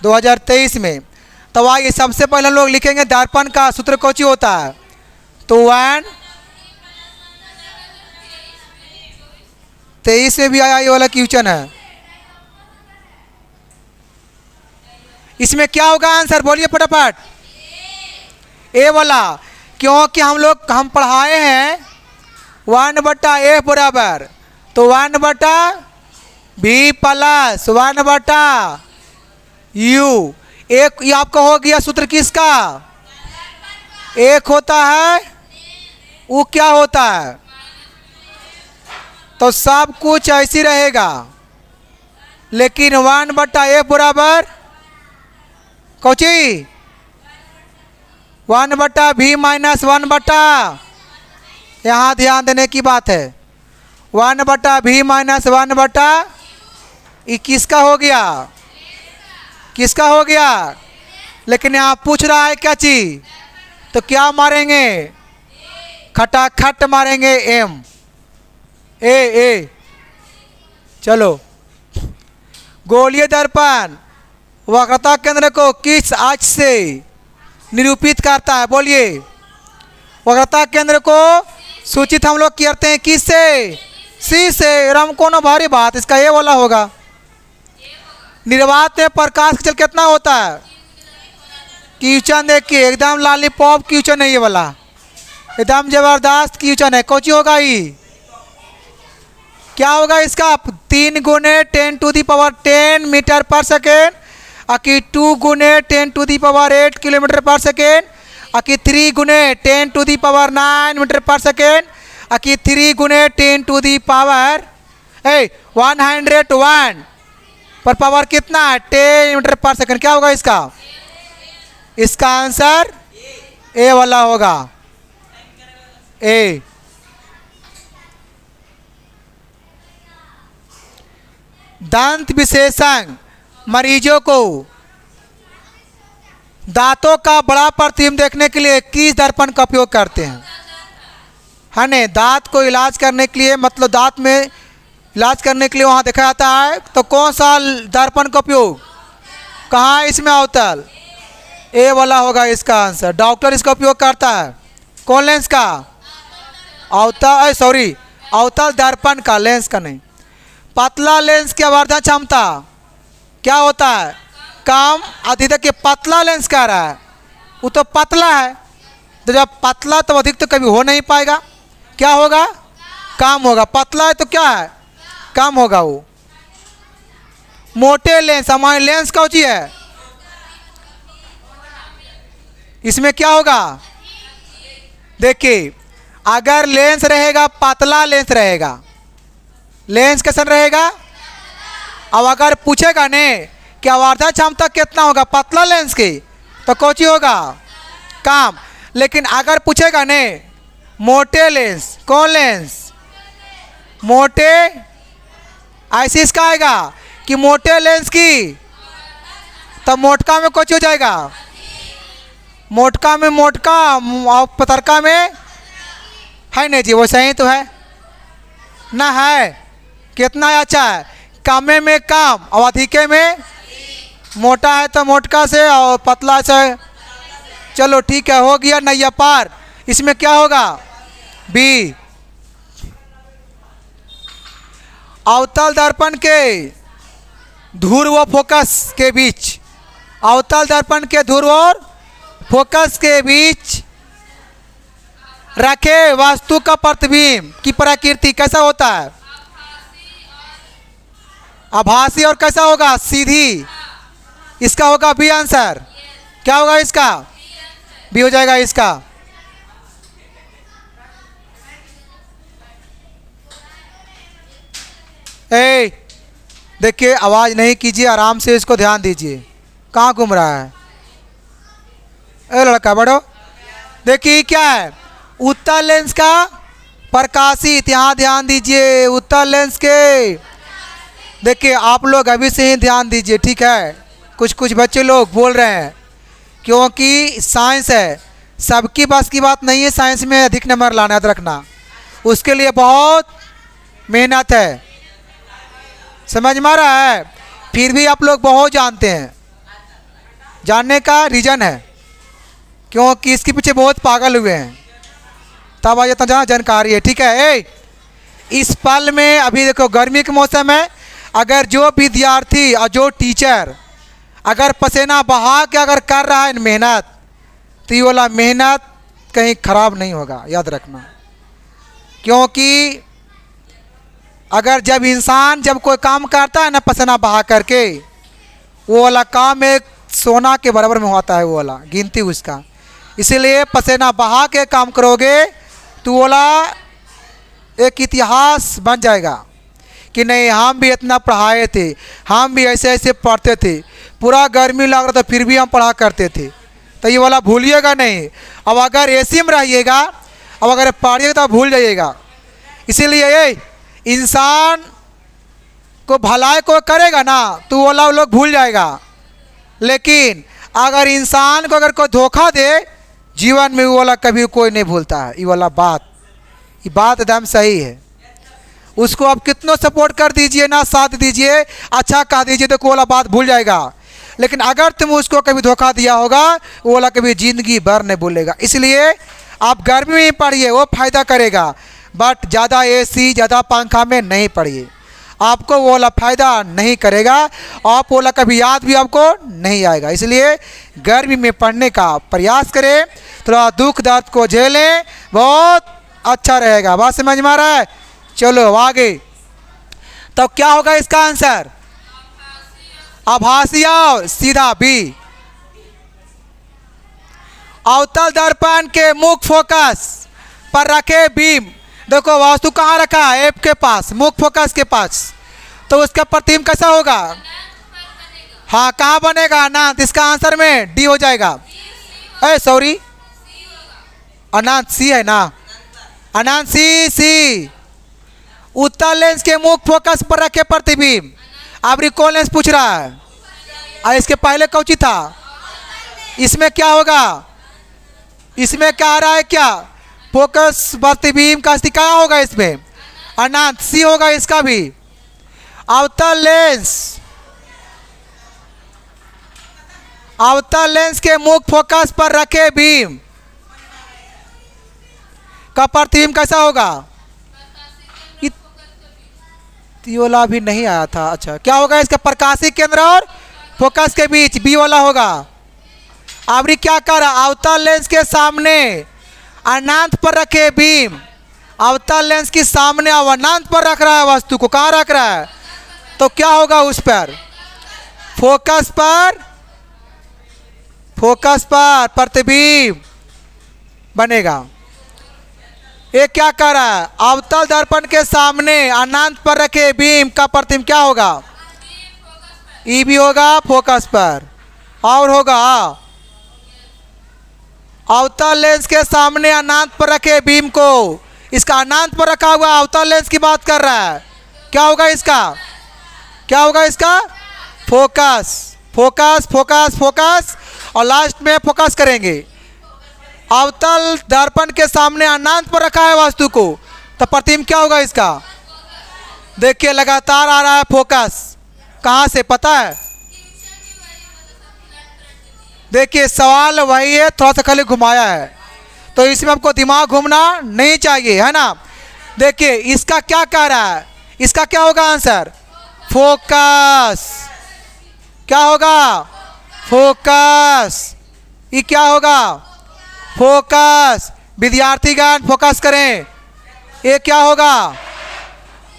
2023 में। तो आइए सबसे पहले हम लोग लिखेंगे दर्पण का सूत्र कौन होता है, तो 1-23 में भी आया ये वाला क्वेश्चन है। इसमें क्या होगा आंसर, बोलिए फटाफट, ए वाला, क्योंकि हम पढ़ाए हैं 1/F बराबर, तो 1/V प्लस 1/U। एक ये आपका हो गया सूत्र किसका, एक होता है, वो क्या होता है, तो सब कुछ ऐसी रहेगा, लेकिन 1/F बराबर कौची, 1/V माइनस 1/, यहाँ ध्यान देने की बात है, 1/V माइनस 1/, ये किसका हो गया, किसका हो गया, लेकिन यहाँ पूछ रहा है क्या चीज, तो क्या मारेंगे, खटाखट मारेंगे एम, ए। चलो, गोलीय दर्पण वक्रता केंद्र को किस अक्ष से निरूपित करता है, बोलिए, वक्रता केंद्र को सूचित हम लोग करते हैं किस से, सी से। राम कोनो भारी बात, इसका ये वाला होगा। निर्वात में प्रकाश की चल कितना होता है, क्वेश्चन देखिए एकदम लॉलीपॉप क्वेश्चन है ये वाला, एकदम जबरदस्त क्वेश्चन है, कौची होगा ये, क्या होगा इसका? 3 गुने 10⁻10 मीटर पर सेकेंड, अकी 2 गुने 10⁸ किलोमीटर पर सेकेंड, अकी 3 गुने 10⁹ मीटर पर सेकेंड, अकी 3 गुने 101 पर पावर कितना है? 10 मीटर पर सेकेंड। क्या होगा इसका? इसका आंसर ए वाला होगा, ए। दंत विशेषज्ञ मरीजों को दांतों का बड़ा प्रतिबिंब देखने के लिए किस दर्पण का उपयोग करते हैं? है ना, दांत को इलाज करने के लिए, मतलब दांत में इलाज करने के लिए वहाँ देखा जाता है, तो कौन सा दर्पण का उपयोग कहाँ इसमें अवतल? ए वाला होगा इसका आंसर। डॉक्टर इसका उपयोग करता है कौन लेंस का? अवतल, सॉरी अवतल दर्पण का, लेंस का नहीं। पतला लेंस की आवर्धन क्षमता क्या होता है? कम। अधिक। देखिए पतला लेंस कह रहा है, वो तो पतला है, तो जब पतला तो अधिक तो कभी हो नहीं पाएगा, क्या होगा? कम होगा। पतला है तो क्या है? कम होगा वो। मोटे लेंस, हमारे लेंस कौन सी है? इसमें क्या होगा? देखिए अगर लेंस रहेगा, पतला लेंस रहेगा, लेंस कैसा रहेगा? अब अगर पूछेगा ने कि आवर्धन क्षमता कितना होगा पतला लेंस की, तो कौन सी होगा? कम। लेकिन अगर पूछेगा ने मोटे लेंस, कौन लेंस? मोटे, ऐसे इसका आएगा कि मोटे लेंस की, तो मोटका में कौन सी हो जाएगा? मोटका में मोटका और पतरका में है नहीं जी, वो सही तो है ना? है कितना अच्छा है? कमे में कम और अधिके में मोटा है तो मोटका से और पतला से। चलो ठीक है, हो गया नैया पार। इसमें क्या होगा? बी। अवतल दर्पण के ध्रुव व फोकस के बीच, अवतल दर्पण के ध्रुव और फोकस के बीच रखे वस्तु का प्रतिबिंब की प्रकृति कैसा होता है? आभासी और कैसा होगा? सीधी। इसका होगा बी आंसर। क्या होगा इसका? बी हो जाएगा इसका। ए देखिए, आवाज नहीं कीजिए, आराम से इसको ध्यान दीजिए। कहाँ घूम रहा है? ए लड़का बढ़ो। देखिए क्या है? उत्तल लेंस का प्रकाशित, यहाँ ध्यान दीजिए, उत्तल लेंस के। देखिए आप लोग अभी से ही ध्यान दीजिए, ठीक है? कुछ कुछ बच्चे लोग बोल रहे हैं, क्योंकि साइंस है, सबकी बस की बात नहीं है साइंस में अधिक नंबर लाना, याद रखना। उसके लिए बहुत मेहनत है, समझ में आ रहा है? फिर भी आप लोग बहुत जानते हैं। जानने का रीज़न है क्योंकि इसके पीछे बहुत पागल हुए हैं, तब आ जाता जहाँ जानकारी है, ठीक है? इस पल में अभी देखो गर्मी के मौसम है, अगर जो विद्यार्थी और जो टीचर अगर पसीना बहा के अगर कर रहा है मेहनत, तो ये वाला मेहनत कहीं खराब नहीं होगा, याद रखना। क्योंकि अगर जब इंसान जब कोई काम करता है ना पसीना बहा करके, वो वाला काम एक सोना के बराबर में होता है, वो वाला गिनती उसका। इसीलिए पसीना बहा के काम करोगे तो वो वाला एक इतिहास बन जाएगा कि नहीं हम भी इतना पढ़ाए थे, हम भी ऐसे ऐसे पढ़ते थे, पूरा गर्मी लग रहा था फिर भी हम पढ़ा करते थे। तो ये वाला भूलिएगा नहीं। अब अगर एसी में रहिएगा, अब अगर पढ़िएगा तो भूल जाइएगा। इसीलिए इंसान को भलाई को करेगा ना तो वो वाला लोग भूल जाएगा, लेकिन अगर इंसान को अगर कोई धोखा दे जीवन में, वो वाला कभी कोई नहीं भूलता है। ये वाला बात, ये बात एकदम सही है। उसको आप कितना सपोर्ट कर दीजिए ना, साथ दीजिए, अच्छा कह दीजिए, तो वो वाला बात भूल जाएगा। लेकिन अगर तुम उसको कभी धोखा दिया होगा, वो वाला कभी ज़िंदगी भर नहीं भूलेगा। इसलिए आप गर्मी में पढ़िए, वो फ़ायदा करेगा, बट ज़्यादा एसी ज़्यादा पंखा में नहीं पढ़िए, आपको वो वाला फ़ायदा नहीं करेगा, आप वो वाला कभी याद भी आपको नहीं आएगा। इसलिए गर्मी में पढ़ने का प्रयास करें, थोड़ा दुख दर्द को झेलें, बहुत अच्छा रहेगा। बात समझ में आ रहा है? चलो आगे। तो क्या होगा इसका आंसर? आभासीय, सीधा बी। अवतल दर्पण के मुख्य फोकस पर रखे बीम, देखो वस्तु कहाँ रखा है? एफ के पास, मुख्य फोकस के पास, तो उसका प्रतिबिंब कैसा होगा? हाँ, कहाँ बनेगा? अनंत। इसका आंसर में डी हो जाएगा। सॉरी, अनंत सी है ना, अनंत सी। सी उत्तल लेंस के मुख्य फोकस पर रखे प्रतिबिंब। अब कौन लेंस पूछ रहा है? और इसके पहले कौची था? इसमें क्या होगा? इसमें क्या आ रहा है? क्या फोकस प्रतिबिंब का स्थिति क्या होगा? इसमें अनंत, सी होगा इसका भी। अवतल लेंस, अवतल लेंस के मुख्य फोकस पर रखे बीम का प्रतिबिंब कैसा होगा? ये वाला भी नहीं आया था। अच्छा, क्या होगा इसका? प्रकाशिक केंद्र और फोकस के बीच, बी वाला होगा। अब क्या कर रहा? अवतल लेंस के सामने अनंत पर रखे बीम, अवतल लेंस के सामने अनंत पर रख रहा है वस्तु को। कहाँ रख रहा है? तो क्या होगा उस पर? फोकस पर, फोकस पर प्रतिबिंब बनेगा। ये क्या कर रहा है? अवतल दर्पण के सामने अनंत पर रखे बीम का प्रतिबिंब क्या होगा? ई भी होगा फोकस पर। और होगा अवतल लेंस के सामने अनंत पर रखे बीम को, इसका अनंत पर रखा हुआ अवतल लेंस की बात कर रहा है। क्या होगा इसका? क्या होगा इसका? फोकस, फोकस, फोकस, फोकस, और लास्ट में फोकस करेंगे। अवतल दर्पण के सामने अनंत पर रखा है वस्तु को, तो प्रतिबिंब क्या होगा इसका? देखिए लगातार आ रहा है फोकस। कहाँ से पता है? देखिए सवाल वही है, थोड़ा सा खाली घुमाया है, तो इसमें आपको दिमाग घूमना नहीं चाहिए, है ना। देखिए इसका क्या कह रहा है? इसका क्या होगा आंसर? फोकस। क्या होगा? फोकस। ये क्या होगा? फोकस। विद्यार्थीगण फोकस करें। ये क्या होगा?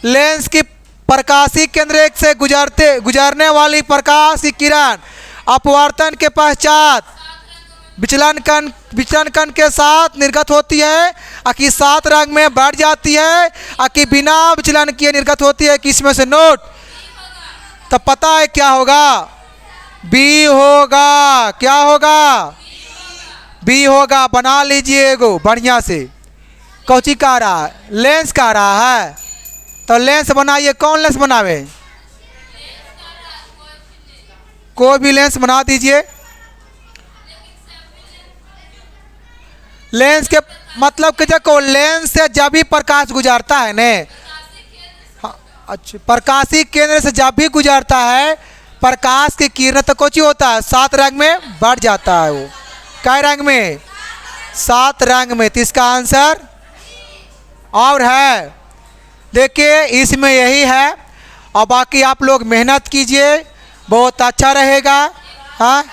लेंस की प्रकाशीय केंद्र एक से गुजरने वाली प्रकाश की किरण अपवर्तन के पश्चात विचलन कण के साथ निर्गत होती है, कि 7 रंग में बढ़ जाती है, कि बिना विचलन किए निर्गत होती है। किसमें से? नोट। तो पता है क्या होगा? बी होगा। क्या होगा? बी होगा। बना लीजिए एगो बढ़िया से। कौची कह रहा है? लेंस कह रहा है, तो लेंस बनाइए। कौन लेंस बनावे? कोई भी लेंस बना दीजिए। लेंस के मतलब कि देखो लेंस से जब भी प्रकाश गुजरता है ने, अच्छा, प्रकाशीय केंद्र से जब भी गुजरता है प्रकाश की किरण, तो कुछ होता है 7 रंग में बढ़ जाता है। वो कै रंग में? 7 रंग में। तो इसका आंसर और है। देखिए इसमें यही है, और बाकी आप लोग मेहनत कीजिए, बहुत अच्छा रहेगा। हाँ,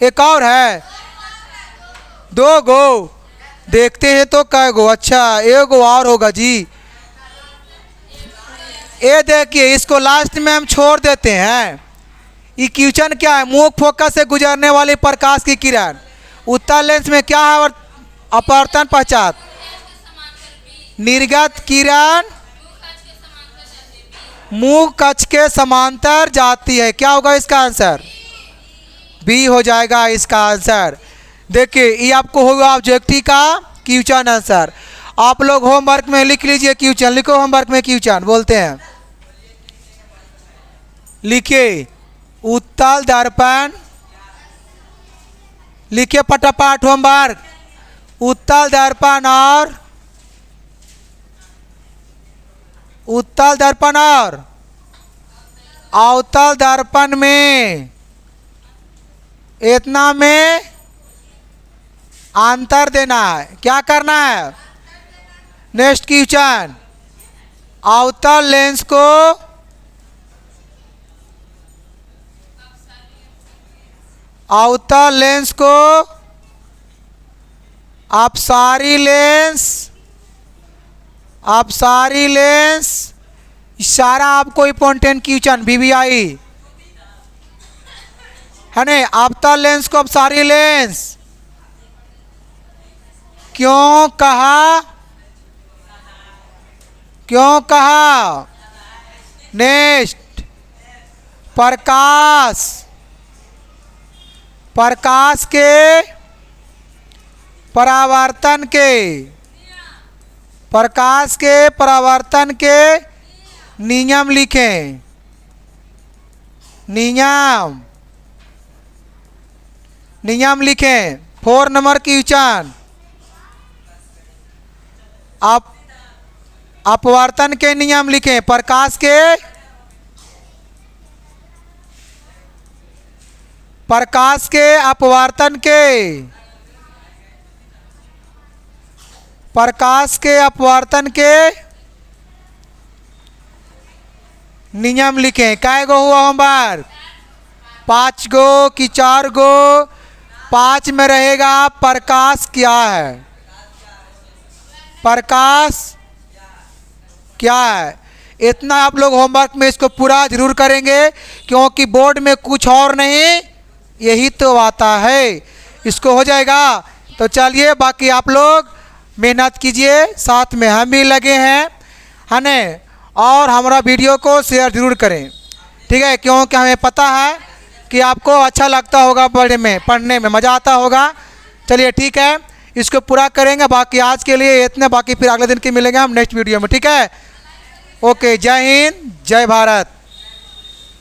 एक और है, 2 गो देखते हैं तो कै गो? अच्छा, 1 गो और होगा जी। ये देखिए इसको लास्ट में हम छोड़ देते हैं। ये क्वेश्चन क्या है? मुख्य फोकस से गुजरने वाली प्रकाश की किरण उत्तल लेंस में क्या है? अपवर्तन पश्चात निर्गत किरण मुख्य कक्ष के समांतर जाती है। क्या होगा इसका आंसर? बी हो जाएगा इसका आंसर। देखिए ये आपको होगा ऑब्जेक्टिव का क्वेश्चन आंसर। आप लोग होमवर्क में लिख लीजिए क्वेश्चन। लिखो होमवर्क में क्वेश्चन बोलते हैं। लिखिए उत्तल दर्पण, लिखिए फटाफट होमवर्क। उत्तल दर्पण और उत्तल दर्पण और अवतल दर्पण में इतना में अंतर देना है। क्या करना है? नेक्स्ट क्वेश्चन, अवतल लेंस को अवतल लेंस को अपसारी लेंस सारा आपको इम्पोर्टेंट क्वेश्चन VVI है ना। अवतल लेंस को अपसारी लेंस क्यों कहा, क्यों कहा। नेक्स्ट, प्रकाश, प्रकाश के परावर्तन के, प्रकाश के परावर्तन के नियम लिखें। नियम, नियम लिखें। 4 नंबर क्वेश्चन, आप अपवर्तन के नियम लिखें। प्रकाश के, प्रकाश के अपवर्तन के, प्रकाश के अपवर्तन के नियम लिखें। कै गो हुआ होमवर्क? 5 गो कि 4 गो? 5 में रहेगा प्रकाश क्या है, प्रकाश क्या है। इतना आप लोग होमवर्क में इसको पूरा जरूर करेंगे, क्योंकि बोर्ड में कुछ और नहीं यही तो आता है। इसको हो जाएगा। तो चलिए, बाकी आप लोग मेहनत कीजिए, साथ में हम भी लगे हैं, है ना। और हमारा वीडियो को शेयर जरूर करें, ठीक है, क्योंकि हमें पता है कि आपको अच्छा लगता होगा, पढ़ने में मज़ा आता होगा। चलिए ठीक है, इसको पूरा करेंगे। बाकी आज के लिए इतने, बाकी फिर अगले दिन की मिलेंगे हम नेक्स्ट वीडियो में, ठीक है। ओके, जय हिंद, जय भारत।